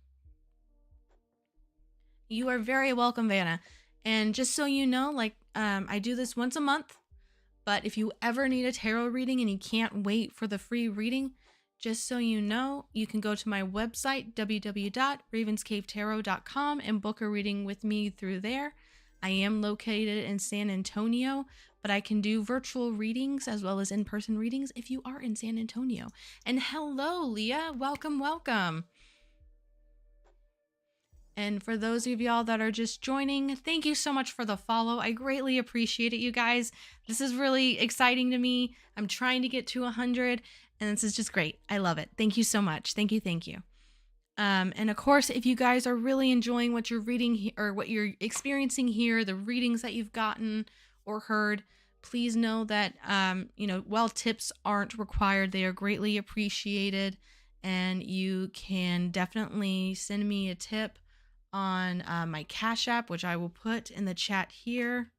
You are very welcome, Vanna. And just so you know, I do this once a month. But if you ever need a tarot reading and you can't wait for the free reading, just so you know, you can go to my website, www.ravenscavetarot.com, and book a reading with me through there. I am located in San Antonio, but I can do virtual readings as well as in-person readings if you are in San Antonio. And hello, Leah. Welcome, welcome. And for those of y'all that are just joining, thank you so much for the follow. I greatly appreciate it, you guys. This is really exciting to me. I'm trying to get to 100, and this is just great. I love it. Thank you so much. Thank you, thank you. And of course, if you guys are really enjoying what you're reading or what you're experiencing here, the readings that you've gotten or heard, please know that, while tips aren't required, they are greatly appreciated. And you can definitely send me a tip on my Cash App, which I will put in the chat here.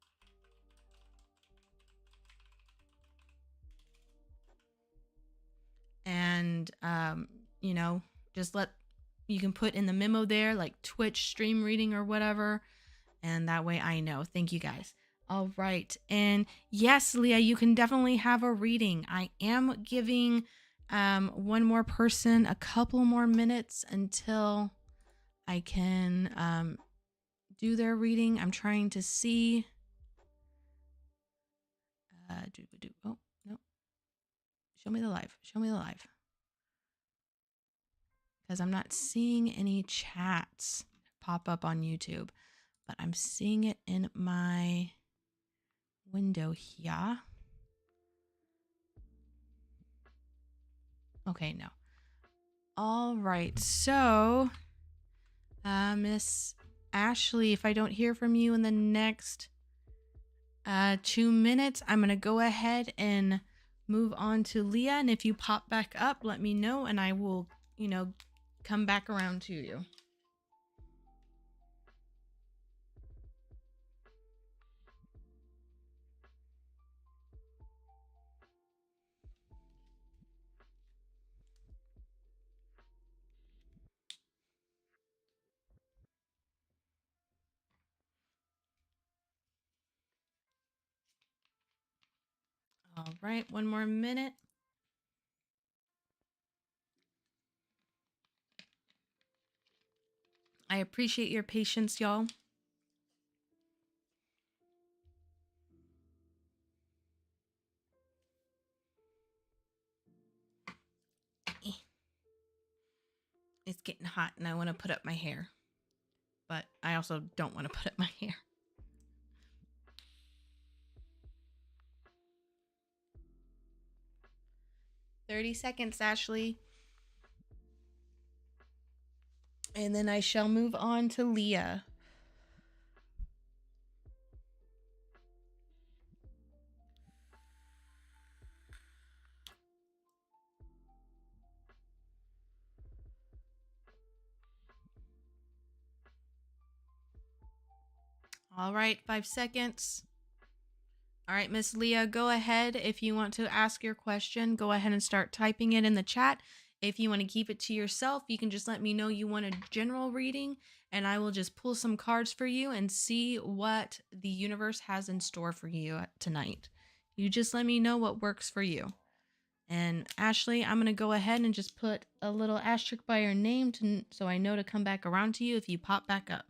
And, just you can put in the memo there, like Twitch stream reading or whatever. And that way I know. Thank you guys. All right. And yes, Leah, you can definitely have a reading. I am giving one more person a couple more minutes until I can do their reading. I'm trying to see. Oh, no. Show me the live. Show me the live. Because I'm not seeing any chats pop up on YouTube, but I'm seeing it in my window here. Okay, no. All right. So, Miss Ashley, if I don't hear from you in the next 2 minutes, I'm going to go ahead and move on to Leah. And if you pop back up, let me know and I will, come back around to you. All right, one more minute. I appreciate your patience, y'all. It's getting hot and I want to put up my hair, but I also don't want to put up my hair. "30 seconds, Ashley." And then I shall move on to Leah. All right, 5 seconds. All right, Miss Leah, go ahead. If you want to ask your question, go ahead and start typing it in the chat. If you want to keep it to yourself, you can just let me know you want a general reading, and I will just pull some cards for you and see what the universe has in store for you tonight. You just let me know what works for you. And Ashley, I'm going to go ahead and just put a little asterisk by your name so I know to come back around to you if you pop back up.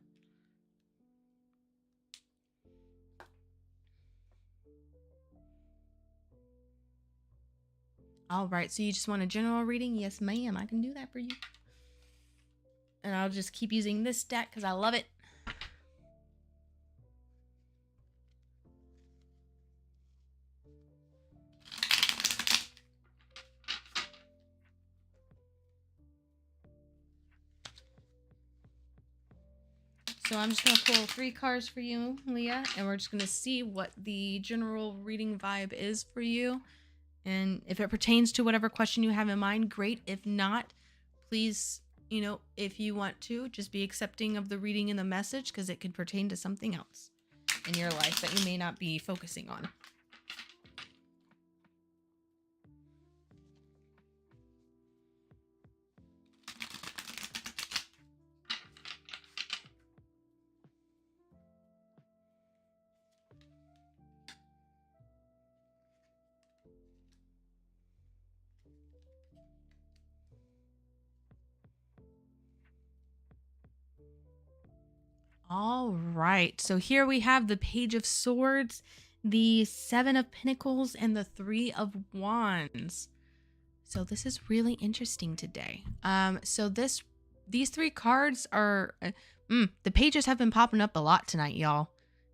All right, so you just want a general reading? Yes, ma'am, I can do that for you. And I'll just keep using this deck because I love it. So I'm just going to pull 3 cards for you, Leah, and we're just going to see what the general reading vibe is for you. And if it pertains to whatever question you have in mind, great. If not, please, if you want to, just be accepting of the reading and the message because it could pertain to something else in your life that you may not be focusing on. All right, so here we have the Page of Swords, the 7 of Pentacles, and the 3 of Wands. So this is really interesting today. So these 3 cards are, the pages have been popping up a lot tonight, y'all.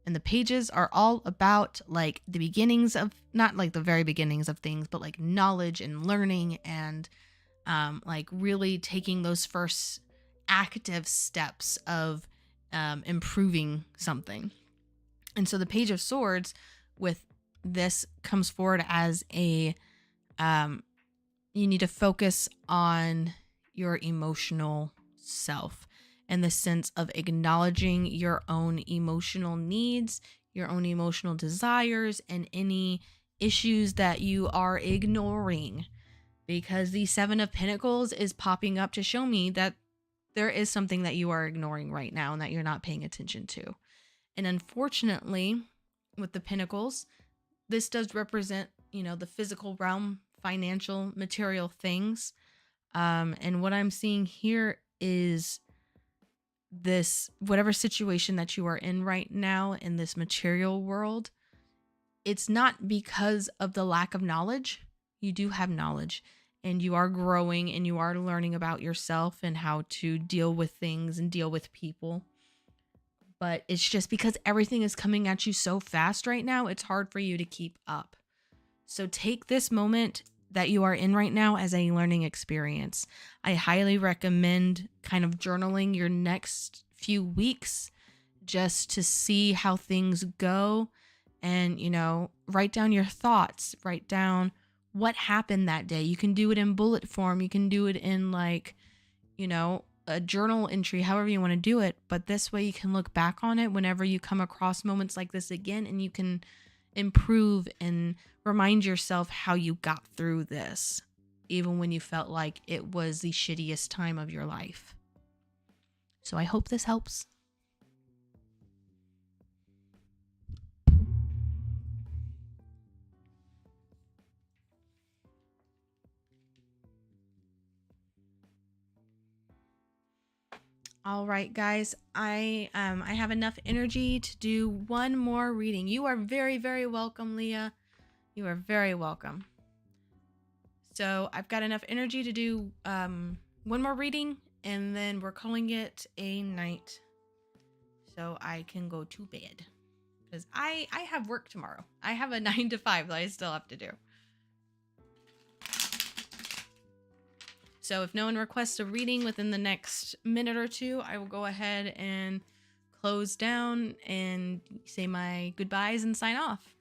And the pages are all about like the beginnings of, not like the very beginnings of things, but like knowledge and learning and like really taking those first active steps of improving something. And so the Page of Swords with this comes forward as a you need to focus on your emotional self in the sense of acknowledging your own emotional needs, your own emotional desires, and any issues that you are ignoring. Because the 7 of Pentacles is popping up to show me that there is something that you are ignoring right now and that you're not paying attention to. And unfortunately, with the Pentacles, this does represent, the physical realm, financial, material things. And what I'm seeing here is this, whatever situation that you are in right now in this material world, it's not because of the lack of knowledge. You do have knowledge and you are growing and you are learning about yourself and how to deal with things and deal with people. But it's just because everything is coming at you so fast right now, it's hard for you to keep up. So take this moment that you are in right now as a learning experience. I highly recommend kind of journaling your next few weeks just to see how things go and, write down your thoughts, write down what happened that day. You can do it in bullet form. You can do it in a journal entry, however you want to do it. But this way you can look back on it whenever you come across moments like this again, and you can improve and remind yourself how you got through this, even when you felt like it was the shittiest time of your life. So I hope this helps. All right, guys, I have enough energy to do one more reading. You are very, very welcome, Leah. You are very welcome. So I've got enough energy to do one more reading, and then we're calling it a night. So I can go to bed because I have work tomorrow. I have a 9 to 5 that I still have to do. So if no one requests a reading within the next minute or two, I will go ahead and close down and say my goodbyes and sign off.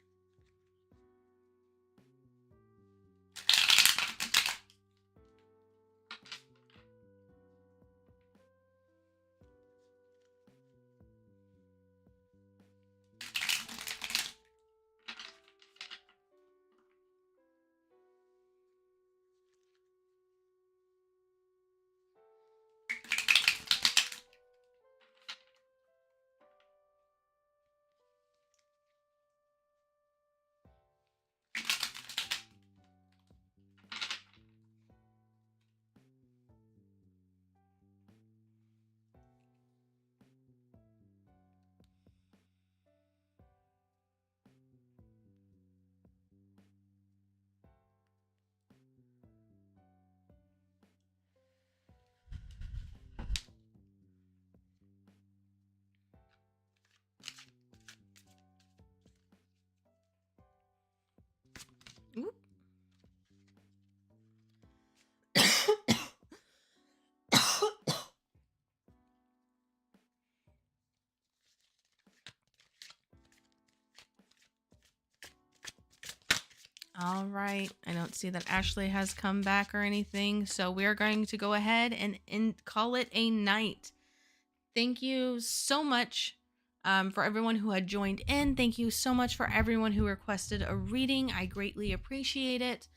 Oop. All right. I don't see that Ashley has come back or anything. So we're going to go ahead and call it a night. Thank you so much for everyone who had joined in. Thank you so much for everyone who requested a reading. I greatly appreciate it.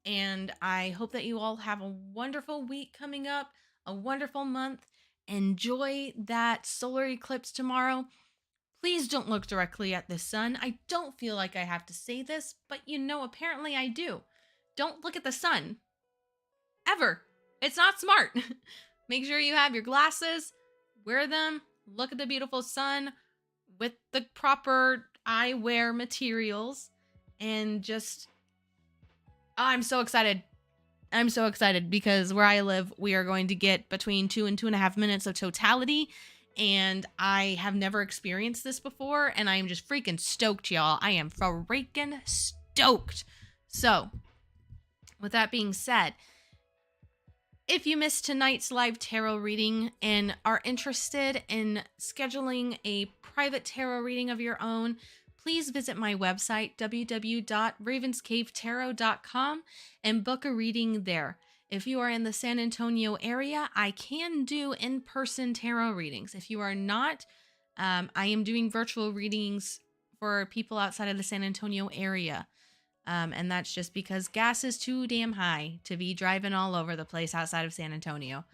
And I hope that you all have a wonderful week coming up, a wonderful month. Enjoy that solar eclipse tomorrow. Please don't look directly at the sun. I don't feel like I have to say this, but apparently I do. Don't look at the sun. Ever. It's not smart. Make sure you have your glasses, wear them, look at the beautiful sun with the proper eyewear materials, and just... I'm so excited. I'm so excited because where I live, we are going to get between 2 and 2.5 minutes of totality. And I have never experienced this before, and I am just freaking stoked, y'all. I am freaking stoked. So, with that being said, if you missed tonight's live tarot reading and are interested in scheduling a private tarot reading of your own, please visit my website, www.ravenscavetarot.com, and book a reading there. If you are in the San Antonio area, I can do in-person tarot readings. If you are not, I am doing virtual readings for people outside of the San Antonio area. And that's just because gas is too damn high to be driving all over the place outside of San Antonio.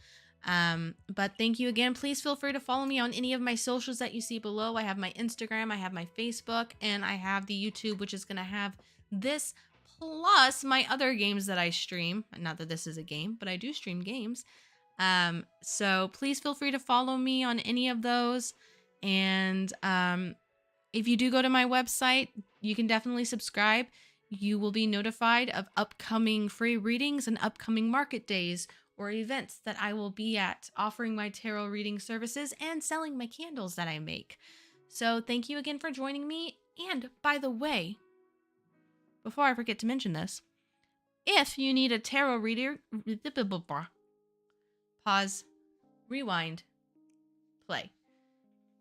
But thank you again. Please feel free to follow me on any of my socials that you see below. I have my Instagram, I have my Facebook, and I have the YouTube, which is going to have this plus my other games that I stream. Not that this is a game, but I do stream games. So please feel free to follow me on any of those. And if you do go to my website, you can definitely subscribe. You will be notified of upcoming free readings and upcoming market days or events that I will be at, offering my tarot reading services and selling my candles that I make. So thank you again for joining me. And by the way, before I forget to mention this, if you need a tarot reader, pause, rewind, play.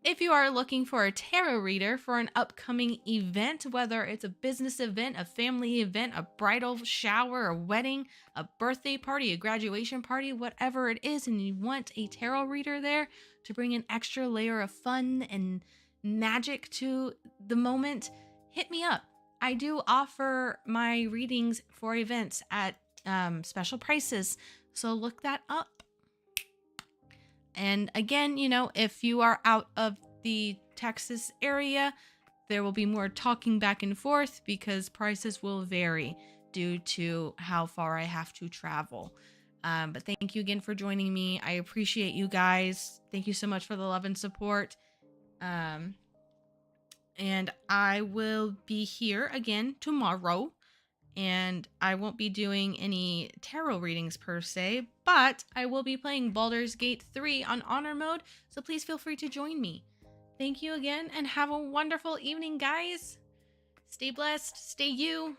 If you are looking for a tarot reader for an upcoming event, whether it's a business event, a family event, a bridal shower, a wedding, a birthday party, a graduation party, whatever it is, and you want a tarot reader there to bring an extra layer of fun and magic to the moment, hit me up. I do offer my readings for events at special prices, so look that up. And again, if you are out of the Texas area, there will be more talking back and forth because prices will vary due to how far I have to travel. But thank you again for joining me. I appreciate you guys. Thank you so much for the love and support. And I will be here again tomorrow. And I won't be doing any tarot readings per se, but I will be playing Baldur's Gate 3 on Honor Mode, so please feel free to join me. Thank you again, and have a wonderful evening, guys. Stay blessed, stay you.